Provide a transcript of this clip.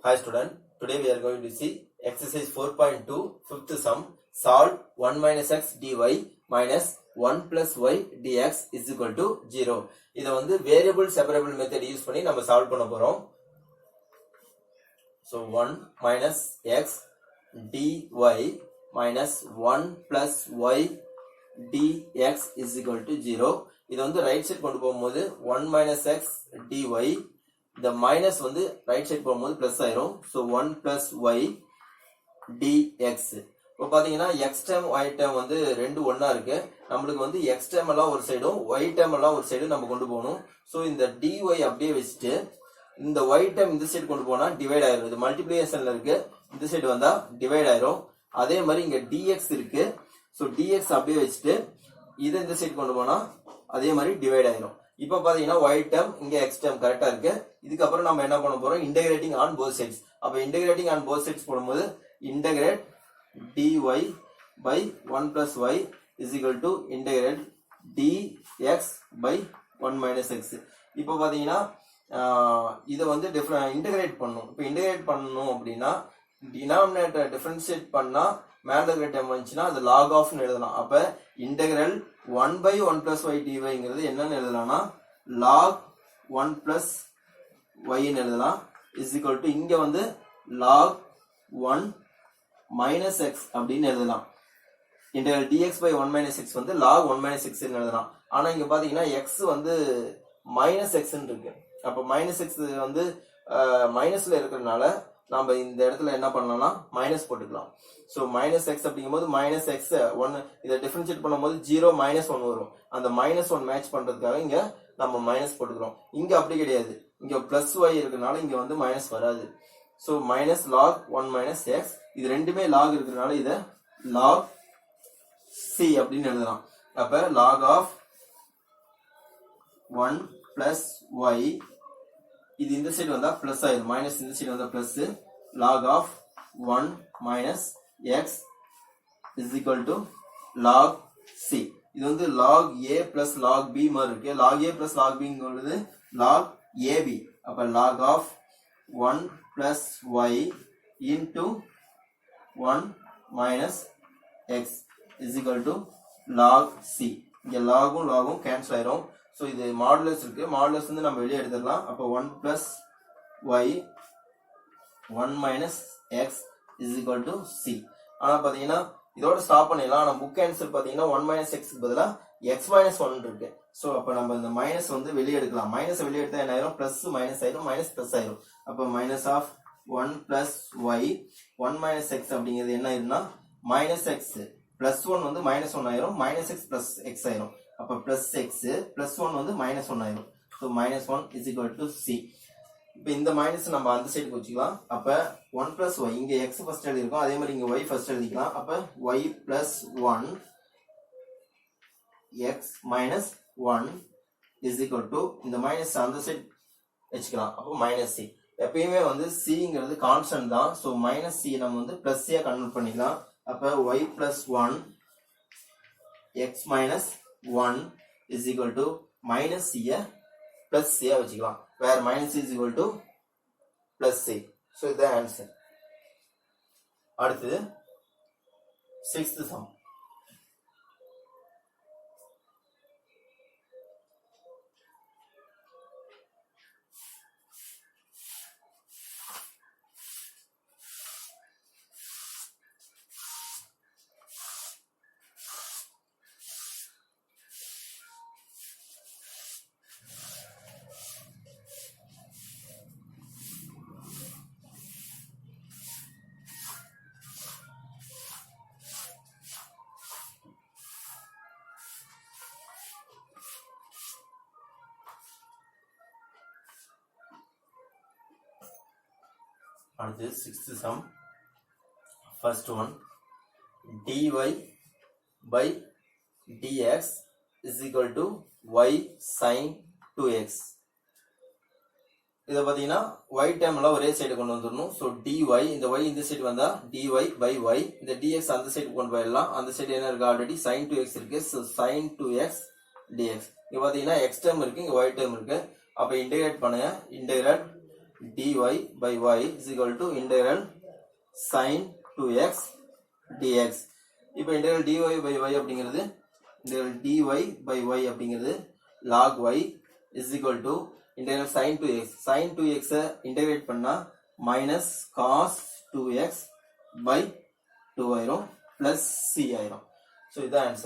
Hi student, today we are going to see exercise 4.2 fifth sum. Solve 1 minus x dy minus 1 plus y dx is equal to 0. இதை வந்து variable separable method use பண்ணி நம்ம solve பண்ண போறோம். So 1 minus x dy minus 1 plus y dx is equal to 0. இதை வந்து right side கொண்டு போகும்போது 1 minus x dy இந்த மைனஸ் வந்து ரைட் சைடு போகும்போது பிளஸ் ஆயிரும். So 1 plus y dx. இப்போ பார்த்தீங்கன்னா எக்ஸ் டேர்ம் ஒய் டேர்ம் வந்து ரெண்டு ஒன்னா இருக்கு. நம்மளுக்கு வந்து எக்ஸ் டேர்ம் எல்லாம் ஒரு சைடும் ஒய் டேர்ம் எல்லாம் ஒரு சைடும் நம்ம கொண்டு போகணும். ஸோ இந்த டிஒய் அப்படியே வச்சுட்டு இந்த ஒய் டேர்ம் இந்த சைடு கொண்டு போனா டிவைட் ஆயிரும். இது மல்டிப்ளிகேஷன்ல இருக்கு, இந்த சைடு வந்தா டிவைட் ஆயிரும். அதே மாதிரி இங்க டிஎக்ஸ் இருக்கு. ஸோ டிஎக்ஸ் அப்படியே வச்சுட்டு இதை இந்த சைடு கொண்டு போனா அதே மாதிரி டிவைட் ஆயிரும். இப்போ பாத்தீங்கன்னா y டேர்ம் இங்க x டேர்ம் கரெக்டா இருக்கு. இதுக்கப்புறம் நம்ம என்ன பண்ண போறோம், இன்டகிரேட்டிங் ஆன் போத் சைட்ஸ். அப்ப இன்டகிரேட்டிங் ஆன் போத் சைட்ஸ் போடும்போது integrate dy by 1 plus y is equal to integrate dx by 1 minus x. இப்போ பாத்தீங்கன்னா இதை வந்து இன்டகிரேட் பண்ணணும். இப்போ இன்டகிரேட் பண்ணணும் அப்படின்னா டினாமினேட்டர் டிஃபரன்ஷியேட் பண்ணா மேல இருக்கிற டேர்ம் வந்துச்சுன்னா அது log of னு எழுதலாம். அப்ப இன்டகிரல் 1 by 1 plus y dyங்கிறது என்னன்னு எழுதலாம்னா log 1 plus y ன்னு எழுதலாம் is equal to இங்க வந்து log 1 minus x அப்படின்னு எழுதலாம். Integral dx by 1 minus x வந்து log 1 minus x ன்னு எழுதலாம். ஆனா இங்க பாத்தீங்கன்னா x வந்து minus x ன்னு இருக்கு. அப்ப minus x வந்து மைனஸ்ல இருக்கிறதுனால நம்ம இந்த இடத்துல என்ன பண்ணலாம்னா மைனஸ் போட்டுக்கலாம். சோ மைனஸ் எக்ஸ் அப்படிங்கும்போது மைனஸ் எக்ஸ் 1 இதை டிஃபரன்ஷியேட் பண்ணும்போது 0 மைனஸ் 1 வரும். அந்த மைனஸ் 1 மேட்ச் பண்றதுக்காக இங்க நம்ம மைனஸ் போட்டுக்கிறோம். இங்க அப்படி கிடையாது, இங்க பிளஸ் ஒய் இருக்கனால இங்க வந்து மைனஸ் வராது. So minus lock 1 minus X, இது ரெண்டுமே லாக் இருக்கிறதுனால இத லாக் சி அப்படின்னு எழுதலாம். அப்ப லாக் ஆஃப் 1 பிளஸ் ஒய், இது இந்த சைடு வந்தா பிளஸ் ஆயிடும், மைனஸ் இந்த சைடு வந்தா plus, log of 1 minus x is equal to log c. இது வந்து log a plus log b மாதிரி இருக்கு. log a plus log b ங்கிறது log ab. அப்ப log of 1 plus y into 1 minus x is equal to log c. இங்க logம் logம் cancel ஆயிரும். So இது modulus இருக்கு, மாடுலஸ் வந்து நம்ம வெளியே எடுத்துடலாம். அப்ப 1 plus y 1 minus x is equal to c. ஆனா பாத்தீங்கன்னா இதோட ஸ்டாப் பண்ணிடலாம். ஆனா புக் ஆன்சர் பாத்தீங்கன்னா 1 minus x க்கு பதிலா x minus 1 இருக்கு. சோ அப்ப நம்ம இந்த மைனஸ் வந்து வெளியே எடுக்கலாம். மைனஸ் வெளியே எடுத்தா என்ன ஆயிரும், பிளஸ் மைனஸ் ஆயிரும், மைனஸ் பிளஸ் ஆயிரும். அப்ப minus of 1 plus y 1 minus x அப்படிங்கிறது என்ன ஆயிரும்னா மைனஸ் x பிளஸ் 1 வந்து மைனஸ் 1 ஆயிரும், மைனஸ் x பிளஸ் x ஆயிரும். அப்ப பிளஸ் x பிளஸ் 1 வந்து மைனஸ் 1 ஆயிரும். So minus 1 is equal to c. இப்போ இந்த மைனஸ் நம்ம அந்த சைடுக்கு வச்சுக்கலாம். அப்ப 1 plus y, இங்க x ஃபர்ஸ்ட் எழுதிருக்கோம், அதே மாதிரி இங்க y ஃபர்ஸ்ட் எழுதிக்கலாம். அப்ப y plus 1 x minus 1 is equal to இந்த மைனஸ் அந்த சைடு வச்சுக்கலாம். அப்போ மைனஸ் c. எப்பயுமே வந்து cங்கிறது கான்ஸ்டன்ட் தான். சோ மைனஸ் c நம்ம வந்து பிளஸ் c கன்வர்ட் பண்ணிக்கலாம். அப்ப y plus 1 x minus 1 is equal to minus c plus c வச்சுக்கலாம். where minus c is equal to plus c. so இது ஆன்சர். அடுத்து 6th sum. அடுத்து 6th sum. First one, dy by dx is equal to y sin 2x. இத பாத்தீங்கன்னா y டேர்ம்ல ஒரே side கொண்டு வந்துறணும். So dy, இந்த y இந்த சைடு வந்தா dy by y, இந்த dx அந்த சைடு கொண்டு போயிடலாம். அந்த சைடு என்ன இருக்கு, ஆல்ரெடி sin 2x இருக்கு. So sin 2x dx. இங்க பாத்தீங்கன்னா x டேர்ம் இருக்கு, இங்க y டேர்ம் இருக்கு. அப்ப இன்டகிரேட் பண்ணுங்க. Integrate dy by y is equal to integral sin 2x dx. இப்போ integral dy by y அப்படிங்கிறது integral dy by y அப்படிங்கிறது log y is equal to integral sin 2x. sin 2x integrate பண்ணா minus cos 2x by 2 ஆயிரும் plus c ஆயிரும். So இதான் answer.